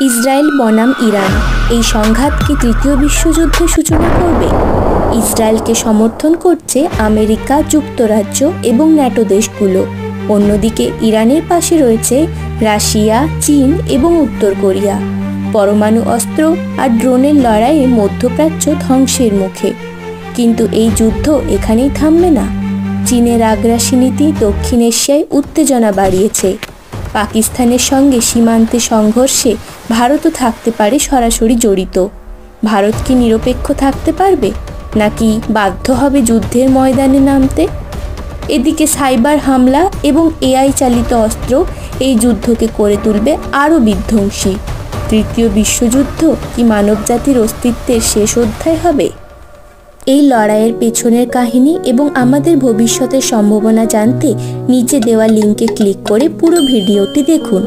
Israel বনাম Iran এই সংঘাত কি তৃতীয় বিশ্বযুদ্ধের সূচনা করবে? ইসরায়েলকে সমর্থন করছে আমেরিকা, যুক্তরাজ্য এবং ন্যাটো দেশগুলো। অন্যদিকে ইরানের পাশে রয়েছে রাশিয়া, চীন এবং উত্তর কোরিয়া। পরমাণু অস্ত্র আর ড্রোনের লড়াইয়ে মধ্যপ্রাচ্য ধ্বংসের মুখে। কিন্তু এই যুদ্ধ এখানেই থামবে না। চীনের আগ্রাসী নীতি দক্ষিণ এশিয়ায় উত্তেজনা বাড়িয়েছে। পাকিস্তানের সঙ্গে সীমান্তে সংঘর্ষে ভারতও থাকতে পারে সরাসরি জড়িত। ভারত কি নিরপেক্ষ থাকতে পারবে, নাকি বাধ্য হবে যুদ্ধের ময়দানে নামতে? এদিকে সাইবার হামলা এবং এআই চালিত অস্ত্র এই যুদ্ধকে করে তুলবে আরও বিধ্বংসী। তৃতীয় বিশ্বযুদ্ধ কি মানবজাতির অস্তিত্বের শেষ অধ্যায় হবে? এই লড়াইয়ের পেছনের কাহিনী এবং আমাদের ভবিষ্যতের সম্ভাবনা জানতে নিচে দেওয়া লিঙ্কে ক্লিক করে পুরো ভিডিওটি দেখুন।